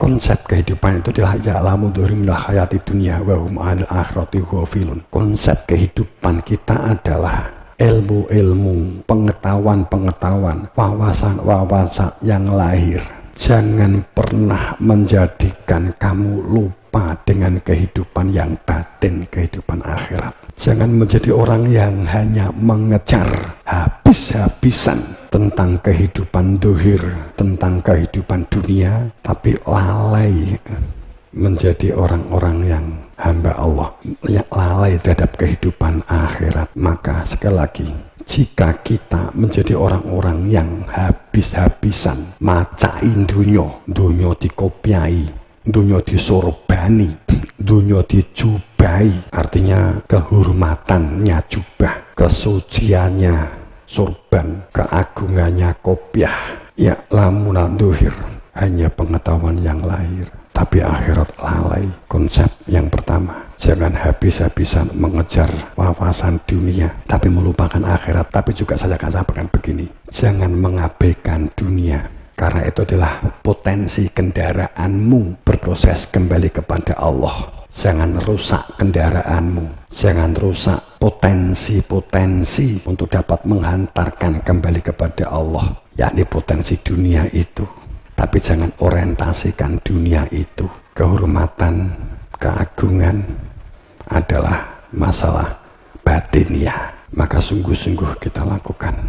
Konsep kehidupan itu adalah ya'lamu dhurimil hayati dunya wa hum 'anil akhirati ghafilun. Konsep kehidupan kita adalah ilmu-ilmu, pengetahuan-pengetahuan, wawasan-wawasan yang lahir. Jangan pernah menjadikan kamu lupa dengan kehidupan yang batin, kehidupan akhirat. Jangan menjadi orang yang hanya mengejar habis-habisan tentang kehidupan dohir, tentang kehidupan dunia, tapi lalai menjadi orang-orang yang hamba Allah, yang lalai terhadap kehidupan akhirat. Maka sekali lagi, jika kita menjadi orang-orang yang habis-habisan macain dunia dikopiai, dunia disorbani, dunia dijubai, artinya kehormatannya jubah, kesuciannya sorban, keagungannya kopiah. Ya, lamunan dohir, hanya pengetahuan yang lahir, tapi akhirat lalai. Konsep yang pertama, jangan habis-habisan mengejar wawasan dunia tapi melupakan akhirat. Tapi juga saya akan sampaikan begini, jangan mengabaikan dunia, karena itu adalah potensi kendaraanmu berproses kembali kepada Allah. Jangan rusak kendaraanmu, jangan rusak potensi-potensi untuk dapat menghantarkan kembali kepada Allah, yakni potensi dunia itu. Tapi jangan orientasikan dunia itu. Kehormatan, keagungan adalah masalah batiniah, maka sungguh-sungguh kita lakukan.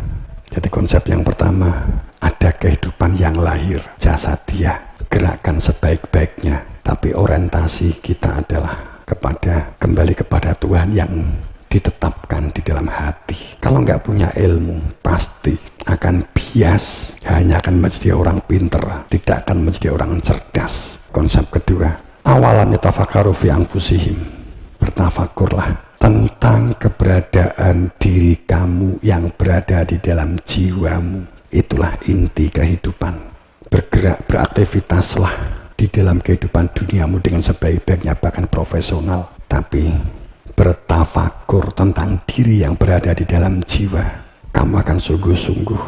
Jadi konsep yang pertama, ada kehidupan yang lahir, jasadiah, gerakan sebaik-baiknya, tapi orientasi kita adalah kembali kepada Tuhan yang ditetapkan di dalam hati. Kalau nggak punya ilmu, pasti akan bias, hanya akan menjadi orang pinter, tidak akan menjadi orang cerdas. Konsep kedua, awalan yatafakkaru fi anfusihim, bertafakurlah tentang keberadaan diri kamu yang berada di dalam jiwamu. Itulah inti kehidupan. Bergerak, beraktivitaslah di dalam kehidupan duniamu dengan sebaik-baiknya, bahkan profesional, tapi bertafakur tentang diri yang berada di dalam jiwa. Kamu akan sungguh-sungguh,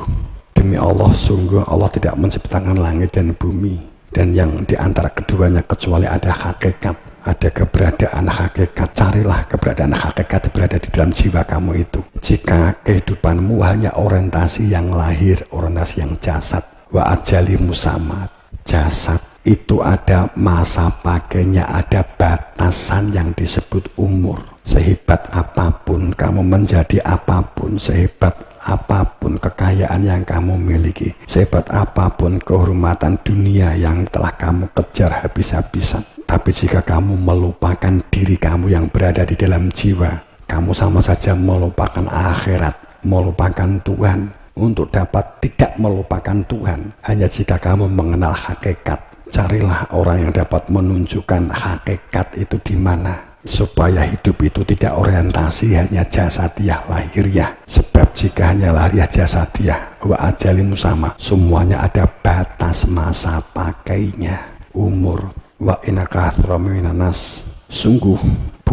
demi Allah, sungguh Allah tidak menciptakan langit dan bumi dan yang di antara keduanya kecuali ada hakikat, ada keberadaan hakikat. Carilah keberadaan hakikat berada di dalam jiwa kamu itu. Jika kehidupanmu hanya orientasi yang lahir, orientasi yang jasad, wa ajali musamad, jasad itu ada masa pakainya, ada batasan yang disebut umur. Sehebat apapun kamu menjadi apapun, sehebat apapun kekayaan yang kamu miliki, sehebat apapun kehormatan dunia yang telah kamu kejar habis-habisan, tapi jika kamu melupakan diri kamu yang berada di dalam jiwa, kamu sama saja melupakan akhirat, melupakan Tuhan. Untuk dapat tidak melupakan Tuhan, hanya jika kamu mengenal hakikat. Carilah orang yang dapat menunjukkan hakikat itu di mana, supaya hidup itu tidak orientasi hanya jasadiah lahiriah. Sebab jika hanya lahiriah jasadiah, wa ajalimu sama, semuanya ada batas masa pakainya, umur. Wa inaka athramminanas, sungguh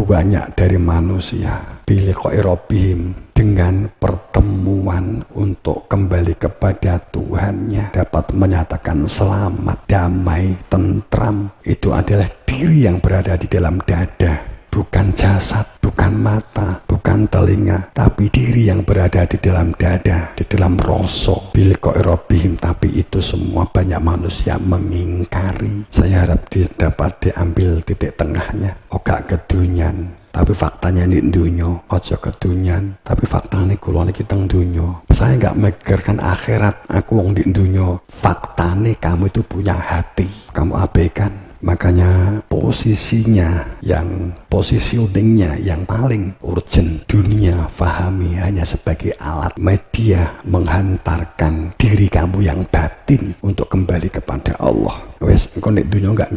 banyak dari manusia biliqa'i rabbihim, dengan pertemuan untuk kembali kepada Tuhannya, dapat menyatakan selamat, damai, tentram. Itu adalah diri yang berada di dalam dada, bukan jasad, bukan mata, bukan telinga, tapi diri yang berada di dalam dada, di dalam rasa biliqa'i rabbihim. Tapi itu semua banyak manusia mengingkari. Saya harap dapat diambil titik tengahnya. Ogak kedunyan, tapi faktanya ini dunia, ojo kedunyan, tapi faktanya kula niki teng dunia. Saya nggak mikirkan akhirat, aku wong di dunia. Faktanya kamu itu punya hati, kamu abaikan. Makanya posisinya, yang positioningnya yang paling urgent, dunia fahami hanya sebagai alat media menghantarkan diri kamu yang batin untuk kembali kepada Allah. Wes, engko nek dunia nggak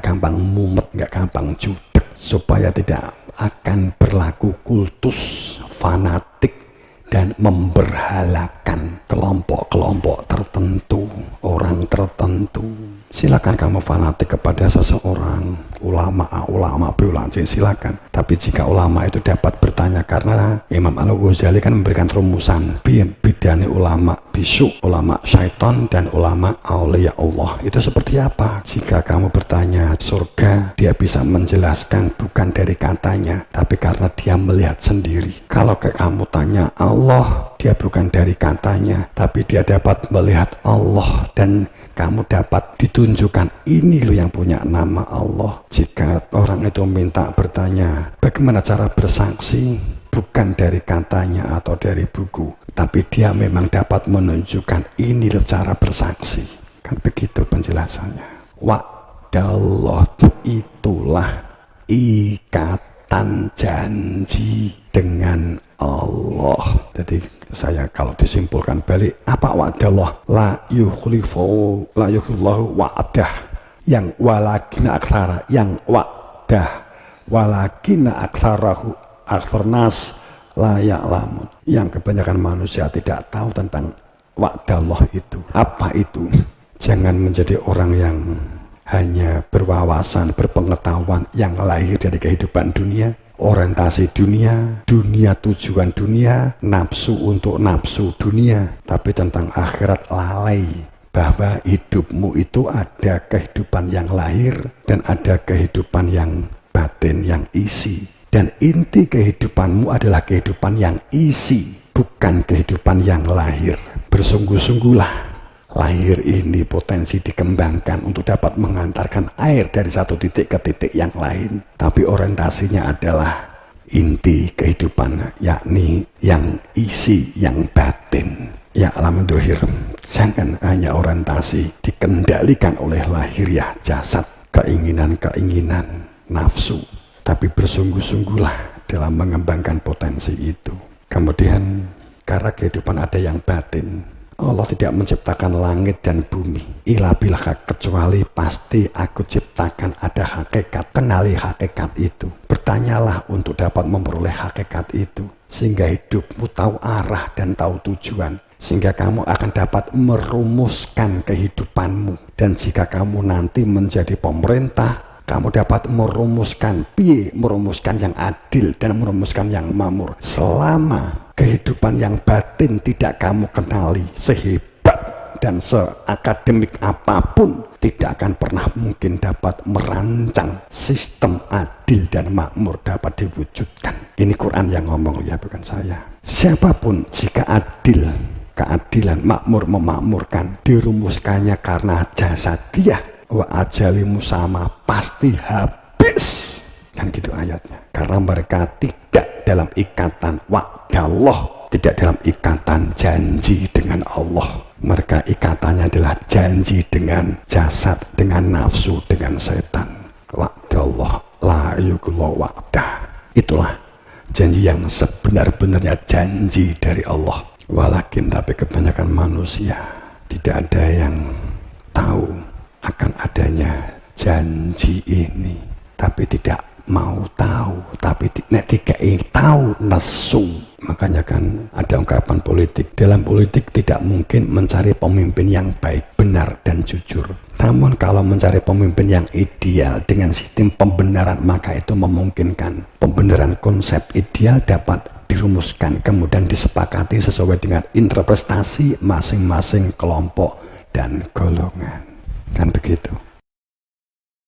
gampang mumet, nggak gampang judek, supaya tidak akan berlaku kultus fanatik dan memberhalakan kelompok-kelompok tertentu, orang tertentu. Silakan kamu fanatik kepada seseorang, ulama berulang, silakan. Tapi jika ulama itu dapat bertanya, karena Imam Al-Ghazali kan memberikan rumusan bidani ulama bisu, ulama syaitan, dan ulama aulia Allah itu seperti apa. Jika kamu bertanya surga, dia bisa menjelaskan bukan dari katanya, tapi karena dia melihat sendiri. Kalau kamu tanya Allah, dia bukan dari katanya, tapi dia dapat melihat Allah, dan kamu dapat ditunjukkan ini loh yang punya nama Allah. Jika orang itu minta bertanya bagaimana cara bersaksi, bukan dari katanya atau dari buku, tapi dia memang dapat menunjukkan ini loh cara bersaksi. Kan begitu penjelasannya. Wa'dallah itulah ikatan janji dengan Allah. Jadi saya kalau disimpulkan balik, apa wa'dallah? La yukhlifullahu wa'dah. Yang walakina aktsara, yang wa'dah walakina aktsarahu aktsarnas la ya'lamun. Yang kebanyakan manusia tidak tahu tentang wa'dallah itu. Apa itu? Jangan menjadi orang yang hanya berwawasan, berpengetahuan yang lahir dari kehidupan dunia, orientasi dunia, dunia tujuan dunia, nafsu untuk nafsu dunia, tapi tentang akhirat lalai bahwa hidupmu itu ada kehidupan yang lahir dan ada kehidupan yang batin, yang isi. Dan inti kehidupanmu adalah kehidupan yang isi, bukan kehidupan yang lahir. Bersungguh-sungguhlah. Lahir ini potensi dikembangkan untuk dapat mengantarkan air dari satu titik ke titik yang lain. Tapi orientasinya adalah inti kehidupan, yakni yang isi, yang batin. Ya alam dohir, jangan hanya orientasi dikendalikan oleh lahiriah jasad, keinginan-keinginan, nafsu. Tapi bersungguh-sungguhlah dalam mengembangkan potensi itu. Kemudian karena kehidupan ada yang batin, Allah tidak menciptakan langit dan bumi ila bilhaq, kecuali pasti aku ciptakan ada hakikat. Kenali hakikat itu, bertanyalah untuk dapat memperoleh hakikat itu, sehingga hidupmu tahu arah dan tahu tujuan, sehingga kamu akan dapat merumuskan kehidupanmu. Dan jika kamu nanti menjadi pemerintah, kamu dapat merumuskan merumuskan yang adil dan merumuskan yang makmur. Selama kehidupan yang batin tidak kamu kenali, sehebat dan seakademik apapun, tidak akan pernah mungkin dapat merancang sistem adil dan makmur dapat diwujudkan. Ini Quran yang ngomong ya, bukan saya. Siapapun jika adil, keadilan, makmur, memakmurkan, dirumuskannya karena jasadiah, wa ajalimu sama, pasti habis. Kan gitu ayatnya. Karena mereka tidak dalam ikatan wa'dallah, tidak dalam ikatan janji dengan Allah. Mereka ikatannya adalah janji dengan jasad, dengan nafsu, dengan setan. Wa'dallah la yughla wa'dah. Itulah janji yang sebenar-benarnya janji dari Allah. Walakin tapi kebanyakan manusia tidak ada yang tahu akan adanya janji ini, tapi tidak mau tahu, tapi tidak tahu nesu. Makanya kan ada ungkapan politik, dalam politik tidak mungkin mencari pemimpin yang baik, benar dan jujur. Namun kalau mencari pemimpin yang ideal dengan sistem pembenaran, maka itu memungkinkan. Pembenaran konsep ideal dapat dirumuskan, kemudian disepakati sesuai dengan interpretasi masing-masing kelompok dan golongan. Kan begitu.